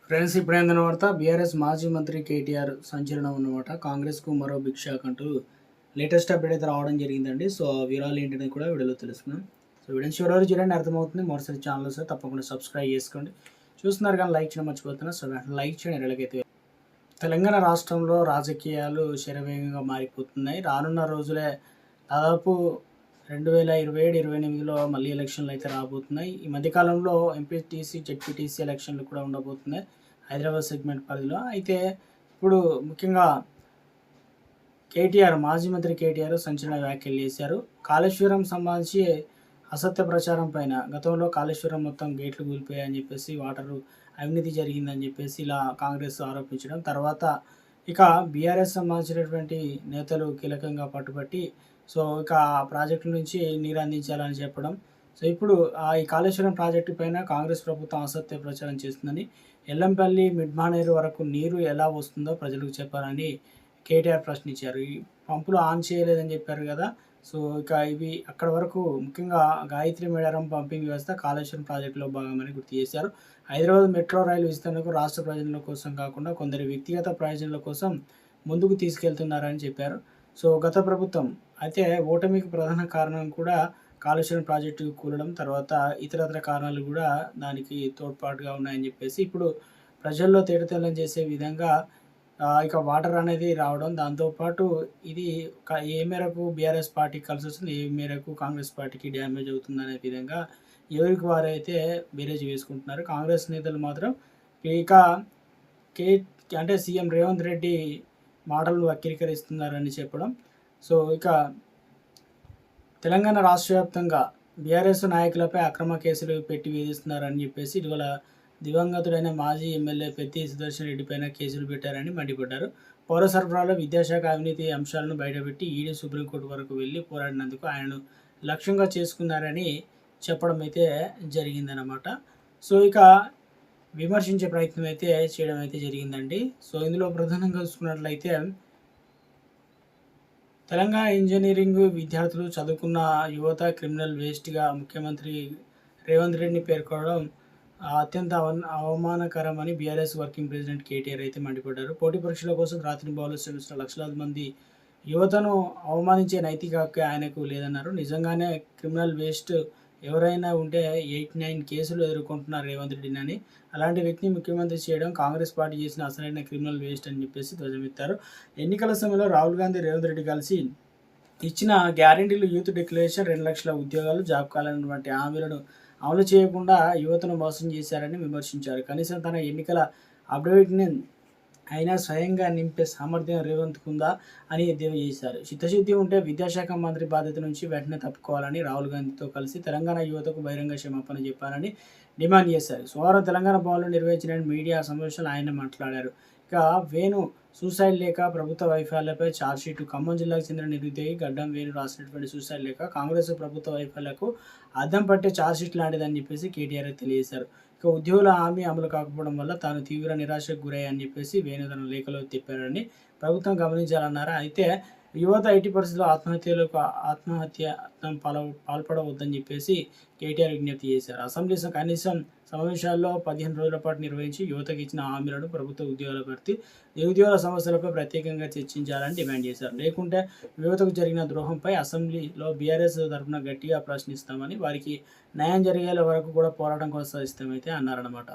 Friends ఇప్పుడు ఏందన్న వార్త బీఆర్ఎస్ మాజీ మంత్రి కేటీఆర్ సంచలనం అన్నమాట. కాంగ్రెస్కు మరో బిగ్ షాక్ అంటూ లేటెస్ట్ అప్డేట్ అయితే రావడం జరిగిందండి. సో ఆ వివరాలు ఏంటనేది కూడా వీడియోలో తెలుసుకుందాం. సో వీడియోని చివరి చూడండి, అర్థమవుతుంది. మరోసారి ఛానల్ సార్ తప్పకుండా సబ్స్క్రైబ్ చేసుకోండి. చూస్తున్నారు కానీ లైక్ చేయడం మర్చిపోతున్నా. సో లైక్ చేయండి. ఎలాగైతే తెలంగాణ రాష్ట్రంలో రాజకీయాలు శరవేగంగా మారిపోతున్నాయి. రానున్న రోజులే దాదాపు 2027-28లో మళ్ళీ ఎలక్షన్లు అయితే రాబోతున్నాయి. ఈ మధ్యకాలంలో ఎంపీటీసీ జెడ్పీటీసీ ఎలక్షన్లు కూడా ఉండబోతున్నాయి హైదరాబాద్ సెగ్మెంట్ పరిధిలో. అయితే ఇప్పుడు ముఖ్యంగా కేటీఆర్, మాజీ మంత్రి కేటీఆర్ సంచలన వ్యాఖ్యలు చేశారు. కాళేశ్వరం సంబంధించి అసత్య ప్రచారం పైన, గతంలో కాళేశ్వరం మొత్తం గేట్లు కూలిపోయాయని చెప్పేసి, వాటరు అవినీతి జరిగిందని చెప్పేసి ఇలా కాంగ్రెస్ ఆరోపించడం, తర్వాత ఇక బీఆర్ఎస్ సంబంధించినటువంటి నేతలు కీలకంగా పట్టుబట్టి సో ఇక ఆ ప్రాజెక్టు నుంచి నీరు అందించాలని చెప్పడం. సో ఇప్పుడు ఈ కాళేశ్వరం ప్రాజెక్టు పైన కాంగ్రెస్ ప్రభుత్వం అసత్య ప్రచారం చేస్తుందని, ఎల్లంపల్లి మిడ్మానేరు వరకు నీరు ఎలా వస్తుందో ప్రజలకు చెప్పాలని కేటీఆర్ ప్రశ్నించారు. ఈ పంపులు ఆన్ చేయలేదని చెప్పారు కదా. సో ఇక ఇవి అక్కడ వరకు ముఖ్యంగా గాయత్రి మేడారం పంపింగ్ వ్యవస్థ కాళేశ్వరం ప్రాజెక్టులో భాగమని గుర్తు చేశారు. హైదరాబాద్ మెట్రో రైలు విస్తరణకు రాష్ట్ర ప్రయోజనాల కోసం కాకుండా కొందరి వ్యక్తిగత ప్రయోజనాల కోసం ముందుకు తీసుకెళ్తున్నారని చెప్పారు. సో గత ప్రభుత్వం అయితే ఓటమికి ప్రధాన కారణం కూడా కాళేశ్వరం ప్రాజెక్టు కూలడం, తర్వాత ఇతరత్ర కారణాలు కూడా దానికి తోడ్పాటుగా ఉన్నాయని చెప్పేసి ఇప్పుడు ప్రజల్లో తేటతెల్లం చేసే విధంగా ఇక వాటర్ అనేది రావడం, దాంతోపాటు ఇది ఏ మేరకు బీఆర్ఎస్ పార్టీకి కలిసి వస్తుంది, ఏ మేరకు కాంగ్రెస్ పార్టీకి డ్యామేజ్ అవుతుంది అనే విధంగా ఎవరికి వారైతే బేరేజ్ వేసుకుంటున్నారు. కాంగ్రెస్ నేతలు మాత్రం ఇక కే అంటే సీఎం రేవంత్ రెడ్డి మాటలను వక్రీకరిస్తున్నారని చెప్పడం. సో ఇక తెలంగాణ రాష్ట్ర వ్యాప్తంగా బీఆర్ఎస్ నాయకులపై అక్రమ కేసులు పెట్టి వేధిస్తున్నారని చెప్పేసి ఇటీవల దివంగతుడైన మాజీ ఎమ్మెల్యే పెద్ది సుదర్శన్ రెడ్డిపైన కేసులు పెట్టారని మండిపడ్డారు. పౌర సరఫరాలో విద్యాశాఖ అవినీతి అంశాలను బయటపెట్టి ఈడీ సుప్రీంకోర్టు వరకు వెళ్ళి పోరాడినందుకు ఆయనను లక్ష్యంగా చేసుకున్నారని చెప్పడం అయితే జరిగిందనమాట. సో ఇక విమర్శించే ప్రయత్నం అయితే చేయడం అయితే జరిగిందండి. సో ఇందులో ప్రధానంగా చూసుకున్నట్లయితే తెలంగాణ ఇంజనీరింగ్ విద్యార్థులు చదువుకున్న యువత క్రిమినల్ వేస్ట్గా ముఖ్యమంత్రి రేవంత్ రెడ్డిని పేర్కొనడం అత్యంత అవమానకరమని బీఆర్ఎస్ వర్కింగ్ ప్రెసిడెంట్ కేటీఆర్ అయితే మండిపడ్డారు. పోటీ పరీక్షల కోసం రాత్రింబవళ్లు శ్రమిస్తున్న లక్షలాది మంది యువతను అవమానించే నైతిక హక్కు ఆయనకు లేదన్నారు. నిజంగానే క్రిమినల్ వేస్ట్ ఎవరైనా ఉంటే 8-9 కేసులు ఎదుర్కొంటున్నారు రేవంత్ రెడ్డిని. అలాంటి వ్యక్తిని ముఖ్యమంత్రి చేయడం కాంగ్రెస్ పార్టీ చేసిన అసలైన క్రిమినల్ వేస్ట్ అని చెప్పేసి ధ్వజమెత్తారు. ఎన్నికల సమయంలో రాహుల్ గాంధీ, రేవంత్ రెడ్డి కలిసి ఇచ్చిన గ్యారంటీలు, యూత్ డిక్లరేషన్, 2 లక్షల ఉద్యోగాలు, జాబ్ కాలం వంటి హామీలను అమలు చేయకుండా యువతను మోసం చేశారని విమర్శించారు. కనీసం తన ఎన్నికల అఫిడవిట్ని అయినా స్వయంగా నింపే సామర్థ్యం రేవంత్కు ఉందా అని ఎద్దేవా చేశారు. చిత్తశుద్ధి ఉంటే విద్యాశాఖ మంత్రి బాధ్యత నుంచి వెంటనే తప్పుకోవాలని రాహుల్ గాంధీతో కలిసి తెలంగాణ యువతకు బహిరంగ క్షమాపణ చెప్పాలని డిమాండ్ చేశారు. సోమవారం తెలంగాణ భవన్లో నిర్వహించిన మీడియా సమావేశంలో ఆయన మాట్లాడారు. ఇక వేణు సూసైడ్ లేఖ, ప్రభుత్వ వైఫల్యాలపై ఛార్జ్షీటు. ఖమ్మం జిల్లాకు చెందిన నిరుద్యోగి గడ్డం వేణు రాసినటువంటి సూసైడ్ లేఖ కాంగ్రెస్ ప్రభుత్వ వైఫల్యాలకు అద్దం పట్టే ఛార్జ్షీట్ లాంటిదని చెప్పేసి కేటీఆర్ తెలియజేశారు. ఇక ఉద్యోగుల హామీ అమలు కాకపోవడం వల్ల తాను తీవ్ర నిరాశకు గురయ్యని చెప్పేసి వేణు తన లేఖలో చెప్పారని ప్రభుత్వం గమనించాలన్నారు. అయితే యువత ఎట్టి పరిస్థితుల్లో ఆత్మహత్య పాల్పడవద్దని చెప్పేసి కేటీఆర్ విజ్ఞప్తి చేశారు. అసెంబ్లీ కనీసం సమావేశాల్లో 15 రోజుల పాటు నిర్వహించి యువతకు ఇచ్చిన హామీలను, ప్రభుత్వ ఉద్యోగాల భర్తీ, నిరుద్యోగుల సమస్యలపై ప్రత్యేకంగా చర్చించాలని డిమాండ్ చేశారు. లేకుంటే యువతకు జరిగిన ద్రోహంపై అసెంబ్లీలో బీఆర్ఎస్ తరఫున గట్టిగా ప్రశ్నిస్తామని, వారికి న్యాయం జరిగేల వరకు కూడా పోరాటం కొనసాగిస్తామైతే అన్నారన్నమాట.